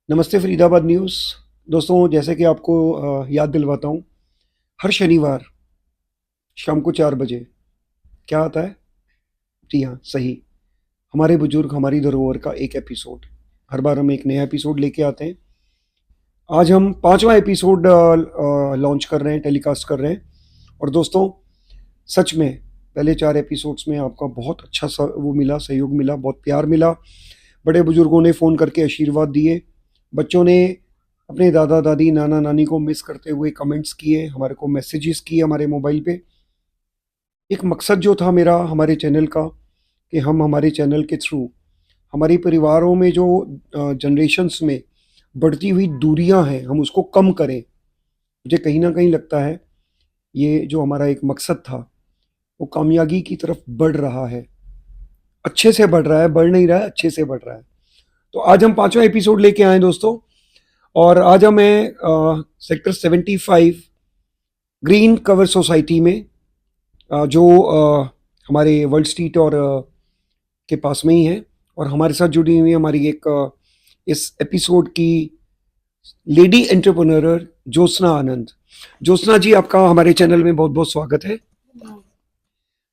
नमस्ते फरीदाबाद न्यूज़। दोस्तों, जैसे कि आपको याद दिलवाता हूँ, हर शनिवार शाम को 4 बजे क्या आता है? जी हाँ, सही, हमारे बुजुर्ग हमारी धरोहर का एक एपिसोड। हर बार हम एक नया एपिसोड लेके आते हैं। आज हम 5वां एपिसोड लॉन्च कर रहे हैं, टेलीकास्ट कर रहे हैं। और दोस्तों, सच में पहले 4 एपिसोड्स में आपका बहुत अच्छा सा वो मिला, सहयोग मिला, बहुत प्यार मिला। बड़े बुजुर्गों ने फ़ोन करके आशीर्वाद दिए। बच्चों ने अपने दादा दादी नाना नानी को मिस करते हुए कमेंट्स किए, हमारे को मैसेजेस किए हमारे मोबाइल पे। एक मकसद जो था मेरा हमारे चैनल का, कि हम हमारे चैनल के थ्रू हमारी परिवारों में जो जनरेशन्स में बढ़ती हुई दूरियां हैं, हम उसको कम करें। मुझे कहीं ना कहीं लगता है ये जो हमारा एक मकसद था वो कामयाबी की तरफ बढ़ रहा है। अच्छे से बढ़ रहा है, बढ़ नहीं रहा है, अच्छे से बढ़ रहा है। तो आज हम 5वां एपिसोड लेके आए दोस्तों। और आज हम हैं सेक्टर 75 ग्रीन कवर सोसाइटी में, जो हमारे वर्ल्ड स्ट्रीट और के पास में ही है। और हमारे साथ जुड़ी हुई है हमारी एक इस एपिसोड की लेडी एंटरप्रेन्योर ज्योत्सना आनंद। ज्योत्सना जी, आपका हमारे चैनल में बहुत बहुत स्वागत है।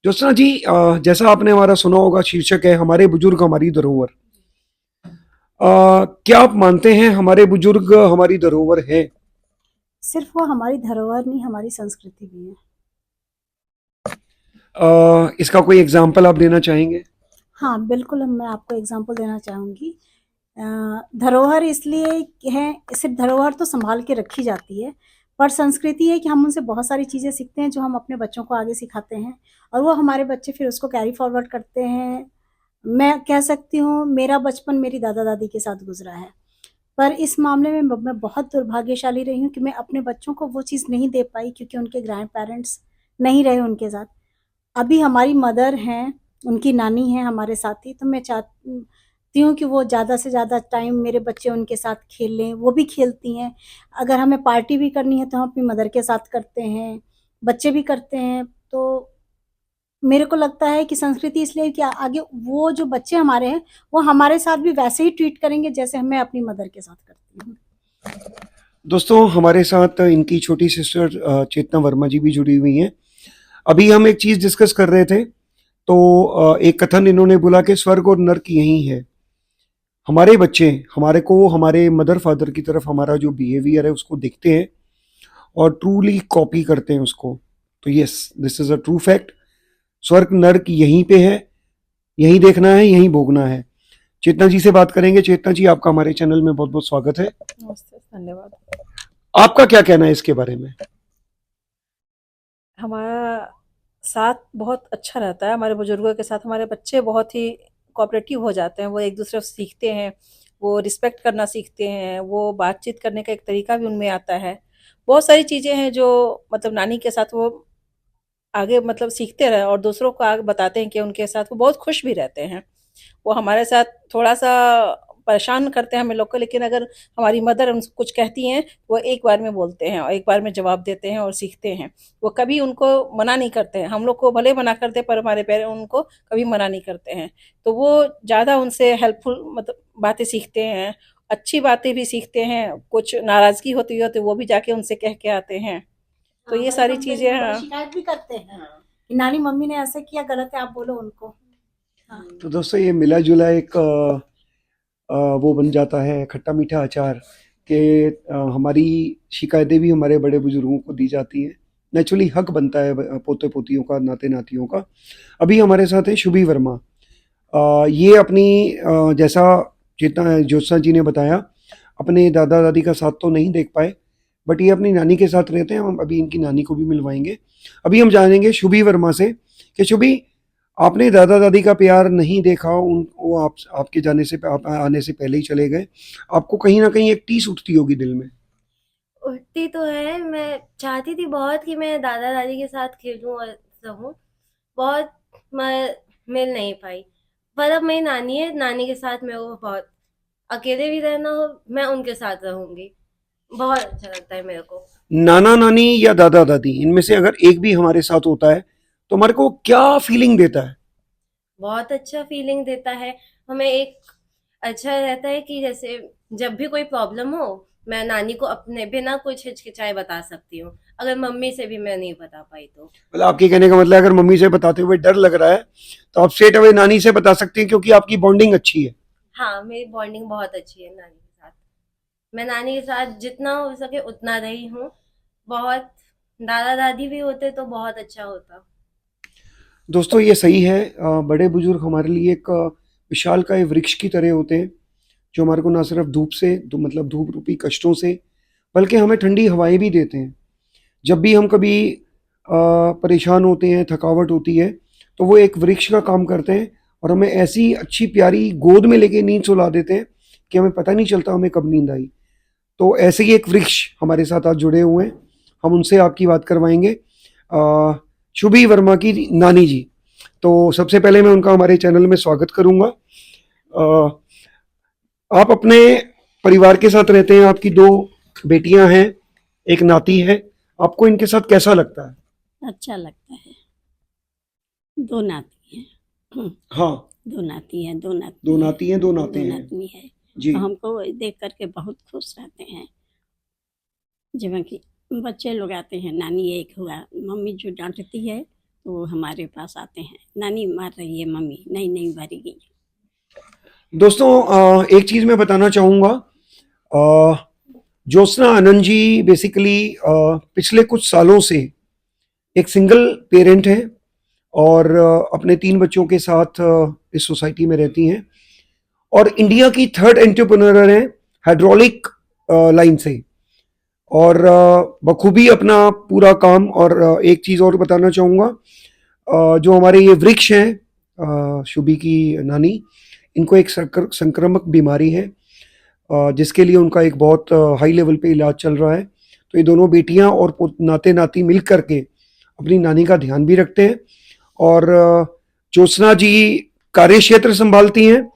ज्योत्सना जी, जैसा आपने हमारा सुना होगा, शीर्षक है हमारे बुजुर्ग हमारी धरोहर। क्या आप मानते हैं हमारे बुजुर्ग हमारी धरोहर है? सिर्फ वो हमारी धरोहर नहीं, हमारी संस्कृति भी है। इसका कोई एग्जाम्पल आप देना चाहेंगे? हाँ, बिल्कुल मैं आपको एग्ज़ाम्पल देना चाहूँगी। अ, धरोहर इसलिए है, सिर्फ धरोहर तो सँभाल के रखी जाती है, पर संस्कृति है कि हम उनसे बहुत सारी चीज़ें सीखते हैं जो हम अपने बच्चों को आगे सिखाते हैं और वो हमारे बच्चे फिर उसको कैरी फॉरवर्ड करते हैं। मैं कह सकती हूँ मेरा बचपन मेरी दादा-दादी के साथ गुज़रा है, पर इस मामले में मैं बहुत दुर्भाग्यशाली रही हूँ कि मैं अपने बच्चों को वो चीज़ नहीं दे पाई क्योंकि उनके ग्रैंड पेरेंट्स नहीं रहे उनके साथ। अभी हमारी मदर हैं, उनकी नानी हैं हमारे साथ ही, तो मैं चाहती हूँ कि वो ज़्यादा से ज़्यादा टाइम मेरे बच्चे उनके साथ खेलें, वो भी खेलती हैं। अगर हमें पार्टी भी करनी है तो हम अपनी मदर के साथ करते हैं, बच्चे भी करते हैं। तो मेरे को लगता है कि संस्कृति इसलिए कि आगे वो जो बच्चे हमारे हैं, वो हमारे साथ भी वैसे ही ट्रीट करेंगे जैसे मैं अपनी मदर के साथ करती हूँ। दोस्तों, हमारे साथ इनकी छोटी सिस्टर चेतना वर्मा जी भी जुड़ी हुई हैं। अभी हम एक चीज़ डिस्कस कर रहे थे, तो एक कथन इन्होंने बोला कि स्वर्ग और नर्क यही है। हमारे बच्चे हमारे को हमारे मदर फादर की तरफ हमारा जो बिहेवियर है उसको देखते हैं और ट्रूली कॉपी करते हैं उसको। तो yes, this is a true fact. स्वर्ग नर्क यहीं पे है, यहीं देखना है, यहीं भोगना है। चेतना जी से बात करेंगे। चेतना जी, आपका हमारे चैनल में बहुत बहुत स्वागत है। नमस्ते, धन्यवाद। आपका क्या कहना है इसके बारे में? हमारा साथ बहुत अच्छा रहता है, हमारे बुजुर्गों के साथ हमारे बच्चे बहुत ही कोऑपरेटिव हो जाते हैं, वो एक-दूसरे से सीखते हैं, वो रिस्पेक्ट करना सीखते हैं, वो बातचीत करने का एक तरीका भी उनमें आता है। बहुत सारी चीज़ें हैं जो मतलब नानी के साथ वो आगे मतलब सीखते रहे और दूसरों को आगे बताते हैं कि उनके साथ वो बहुत खुश भी रहते हैं। वो हमारे साथ थोड़ा-सा परेशान करते हैं हमें लोग को, लेकिन अगर हमारी मदर उनको कुछ कहती हैं, वो एक बार में बोलते हैं और एक बार में जवाब देते हैं और सीखते हैं। वो कभी उनको मना नहीं करते हैं। हम लोग को भले मना करते हैं, पर हमारे पेरेंट उनको कभी मना नहीं करते हैं। तो वो ज़्यादा उनसे हेल्पफुल मतलब बातें सीखते हैं, अच्छी बातें भी सीखते हैं, कुछ नाराज़गी होती है तो वो भी जाके उनसे कह के आते हैं। तो हाँ, ये मेरे सारी मम मेरी चीज़ें मदर हाँ। शिकायत भी करते हैं कि नानी मम्मी ने ऐसे किया, गलत है, आप बोलो उनको। हाँ। तो दोस्तों, ये मिला जुला एक वो बन जाता है खट्टा मीठा अचार, कि हमारी शिकायतें भी हमारे बड़े बुजुर्गों को दी जाती हैं। नेचुरली हक बनता है पोते पोतियों का, नाते नातियों का। अभी हमारे साथ है शुभी वर्मा। ये अपनी जैसा जितना ज्योत्सना जी ने बताया, अपने दादा दादी का साथ तो नहीं देख पाए, बट ये अपनी नानी के साथ रहते हैं। हम अभी इनकी नानी को भी मिलवाएंगे। अभी हम जानेंगे शुभी वर्मा से कि शुभी, आपने दादा दादी का प्यार नहीं देखा, उन वो आपके जाने से आप आने से पहले ही चले गए। आपको कहीं ना कहीं एक टीस उठती होगी दिल में। उठती तो है, मैं चाहती थी बहुत कि मैं दादा-दादी के साथ खेलूँ और रहूँ, बहुत मैं मिल नहीं पाई। पर अब मेरी नानी है, नानी के साथ मेरे को बहुत अकेले भी रहना हो, मैं उनके साथ रहूँगी। बहुत अच्छा लगता है मेरे को। नाना नानी या दादा दादी, इनमें से अगर एक भी हमारे साथ होता है तो हमारे को क्या फीलिंग देता है? बहुत अच्छा फीलिंग देता है, हमें एक अच्छा रहता है कि जैसे जब भी कोई प्रॉब्लम हो, मैं नानी को अपने बिना कुछ हिचकिचाए बता सकती हूँ, अगर मम्मी से भी मैं नहीं बता पाई तो। मतलब आपके कहने का मतलब है, अगर मम्मी से बताते हुए डर लग रहा है तो आप स्ट्रेट अवे नानी से बता सकते हैं, क्योंकि आपकी बॉन्डिंग अच्छी है। हाँ, मेरी बॉन्डिंग बहुत अच्छी है नानी के साथ। मैं नानी के साथ जितना हो सके उतना रही हूँ। बहुत दादा दादी भी होते तो बहुत अच्छा होता। दोस्तों ये सही है, बड़े बुजुर्ग हमारे लिए एक विशालकाय वृक्ष की तरह होते हैं, जो हमारे को ना सिर्फ धूप से मतलब धूप रूपी कष्टों से, बल्कि हमें ठंडी हवाएं भी देते हैं। जब भी हम कभी परेशान होते हैं, थकावट होती है, तो वो एक वृक्ष का काम करते हैं और हमें ऐसी अच्छी प्यारी गोद में लेके नींद सुला देते हैं कि हमें पता नहीं चलता हमें कब नींद आई। तो ऐसे ही एक वृक्ष हमारे साथ आज जुड़े हुए हैं, हम उनसे आपकी बात करवाएंगे। शुभी वर्मा की नानी जी, तो सबसे पहले मैं उनका हमारे चैनल में स्वागत करूंगा। अ, आप अपने परिवार के साथ रहते हैं, आपकी 2 बेटियां हैं, एक नाती है, आपको इनके साथ कैसा लगता है? अच्छा लगता है। 2 नाती हैं। हाँ, 2 नाती हैं, 2 नाती 2 हैं, नाती हैं, 2 नाते 2 हैं। नातनी है। जी। तो हमको देख कर के बहुत खुश रहते हैं। जिवें कि बच्चे लोग आते हैं, नानी एक हुआ, मम्मी जो डाँटती है, तो वो हमारे पास आते हैं, नानी मार रही है मम्मी, नहीं मारेगी। दोस्तों एक चीज़ मैं बताना चाहूँगा, ज्योत्सना आनंद जी बेसिकली पिछले कुछ सालों से एक सिंगल पेरेंट हैं और अपने 3 बच्चों के साथ इस सोसाइटी में रहती हैं और इंडिया की 3rd एंटरप्रेन्योर हैं हाइड्रोलिक लाइन से, और बखूबी अपना पूरा काम। और एक चीज़ और बताना चाहूँगा, जो हमारे ये वृक्ष हैं, शुभी की नानी, इनको एक संक्रामक बीमारी है, जिसके लिए उनका एक बहुत हाई लेवल पे इलाज चल रहा है। तो ये दोनों बेटियां और नाते नाती मिल करके अपनी नानी का ध्यान भी रखते हैं। और ज्योत्सना जी कार्य क्षेत्र संभालती हैं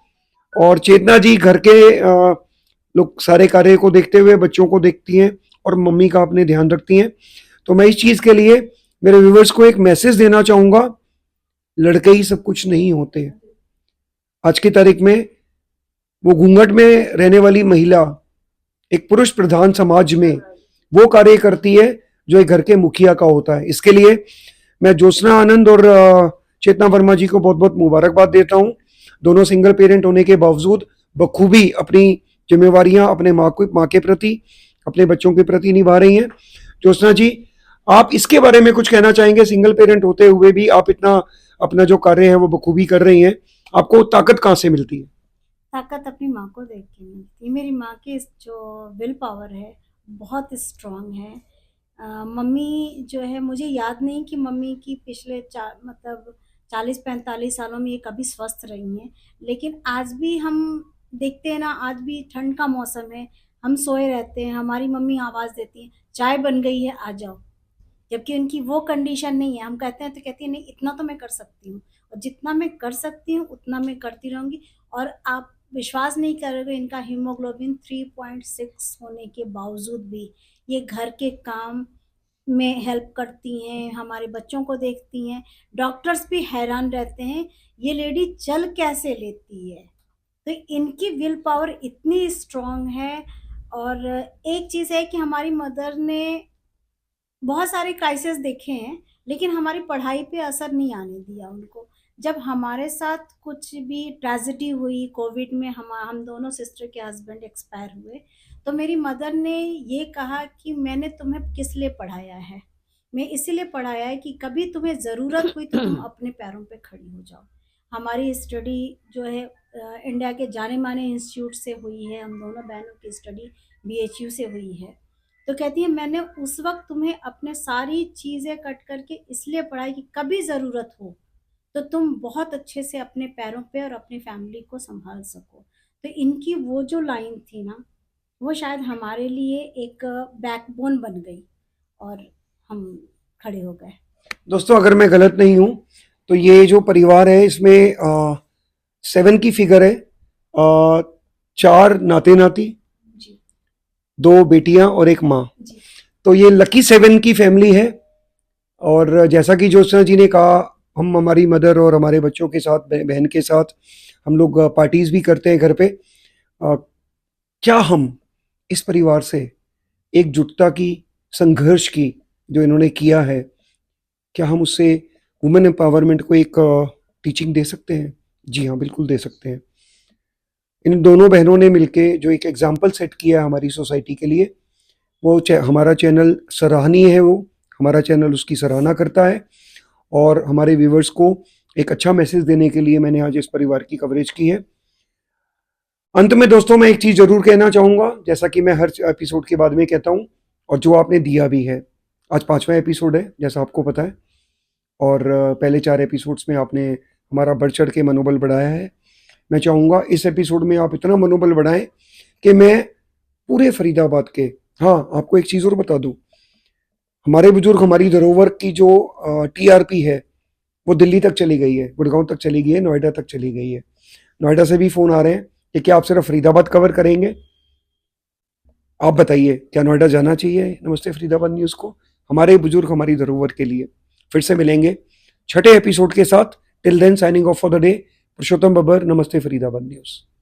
और चेतना जी घर के लोग सारे कार्य को देखते हुए बच्चों को देखती हैं और मम्मी का अपने ध्यान रखती हैं। तो मैं इस चीज़ के लिए मेरे व्यूवर्स को एक मैसेज देना चाहूँगा, लड़के ही सब कुछ नहीं होते। आज की तारीख में वो घूंघट में रहने वाली महिला एक पुरुष प्रधान समाज में वो कार्य करती है जो एक घर के मुखिया का होता है। इसके लिए मैं ज्योत्सना आनंद और चेतना वर्मा जी को बहुत बहुत मुबारकबाद देता हूँ। दोनों सिंगल पेरेंट होने के बावजूद बखूबी अपनी जिम्मेवारियां अपने माँ के प्रति, अपने बच्चों के प्रति निभा रही हैं। ज्योत्सना जी, आप इसके बारे में कुछ कहना चाहेंगे? सिंगल पेरेंट होते हुए भी आप इतना अपना जो कार्य है वो बखूबी कर रही हैं, आपको ताकत कहाँ से मिलती है? ताकत अपनी माँ को देख के मिलती है। मेरी माँ की जो विल पावर है बहुत स्ट्रांग है। मम्मी जो है, मुझे याद नहीं कि मम्मी की पिछले मतलब 40-45 सालों में ये कभी स्वस्थ रही हैं, लेकिन आज भी हम देखते हैं ना, आज भी ठंड का मौसम है, हम सोए रहते हैं, हमारी मम्मी आवाज़ देती है, चाय बन गई है आ जाओ। जबकि उनकी वो कंडीशन नहीं है, हम कहते हैं तो कहती है नहीं, इतना तो मैं कर सकती हूँ और जितना मैं कर सकती हूँ उतना मैं करती रहूँगी। और आप विश्वास नहीं करोगे, इनका हीमोग्लोबिन 3.6 होने के बावजूद भी ये घर के काम में हेल्प करती हैं, हमारे बच्चों को देखती हैं। डॉक्टर्स भी हैरान रहते हैं ये लेडी चल कैसे लेती है। तो इनकी विल पावर इतनी स्ट्रांग है। और एक चीज़ है कि हमारी मदर ने बहुत सारे क्राइसिस देखे हैं, लेकिन हमारी पढ़ाई पे असर नहीं आने दिया उनको। जब हमारे साथ कुछ भी ट्रेजेडी हुई, कोविड में हम दोनों सिस्टर के हस्बैंड एक्सपायर हुए, तो मेरी मदर ने ये कहा कि मैंने तुम्हें किस लिए पढ़ाया है? मैं इसीलिए पढ़ाया है कि कभी तुम्हें ज़रूरत हुई तो तुम अपने पैरों पे खड़ी हो जाओ। हमारी स्टडी जो है इंडिया के जाने-माने इंस्टीट्यूट से हुई है, हम दोनों बहनों की स्टडी बीएचयू से हुई है। तो कहती है मैंने उस वक़्त तुम्हें अपने सारी चीज़ें कट करके इसलिए पढ़ाई कि कभी ज़रूरत हो तो तुम बहुत अच्छे से अपने पैरों पे और अपनी फैमिली को सँभाल सको। तो इनकी वो जो लाइन थी ना, वो शायद हमारे लिए एक बैकबोन बन गई और हम खड़े हो गए। दोस्तों अगर मैं गलत नहीं हूँ तो ये जो परिवार है इसमें 7 की फिगर है, 4 नाते नाती, जी 2 बेटियां और एक माँ। जी तो ये लकी 7 की फैमिली है। और जैसा कि ज्योत्सना जी ने कहा, हम हमारी मदर और हमारे बच्चों के साथ, बहन के साथ हम लोग पार्टीज भी करते हैं घर पे। क्या हम इस परिवार से एकजुटता की, संघर्ष की जो इन्होंने किया है, क्या हम उससे वुमेन एम्पावरमेंट को एक टीचिंग दे सकते हैं? जी हाँ, बिल्कुल दे सकते हैं। इन दोनों बहनों ने मिलके जो एक एग्जाम्पल सेट किया है हमारी सोसाइटी के लिए, वो हमारा चैनल सराहनीय है। वो हमारा चैनल उसकी सराहना करता है और हमारे व्यूवर्स को एक अच्छा मैसेज देने के लिए मैंने आज इस परिवार की कवरेज की है। अंत में दोस्तों मैं एक चीज़ ज़रूर कहना चाहूँगा, जैसा कि मैं हर एपिसोड के बाद में कहता हूँ और जो आपने दिया भी है। आज 5वां एपिसोड है जैसा आपको पता है, और पहले 4 एपिसोड्स में आपने हमारा बढ़ चढ़ के मनोबल बढ़ाया है। मैं चाहूँगा इस एपिसोड में आप इतना मनोबल बढ़ाएं कि मैं पूरे फरीदाबाद के, हाँ आपको एक चीज़ और बता दूँ, हमारे बुजुर्ग हमारी धरोहर की जो TRP है वो दिल्ली तक चली गई है, गुड़गांव तक चली गई है, नोएडा तक चली गई है। नोएडा से भी फ़ोन आ रहे हैं कि क्या आप सिर्फ फरीदाबाद कवर करेंगे? आप बताइए, क्या नोएडा जाना चाहिए नमस्ते फरीदाबाद न्यूज़ को? हमारे बुजुर्ग हमारी धरोहर के लिए। फिर से मिलेंगे 6ठे एपिसोड के साथ। Till then signing off for the day, Purushottam Babbar, नमस्ते फरीदाबाद न्यूज़।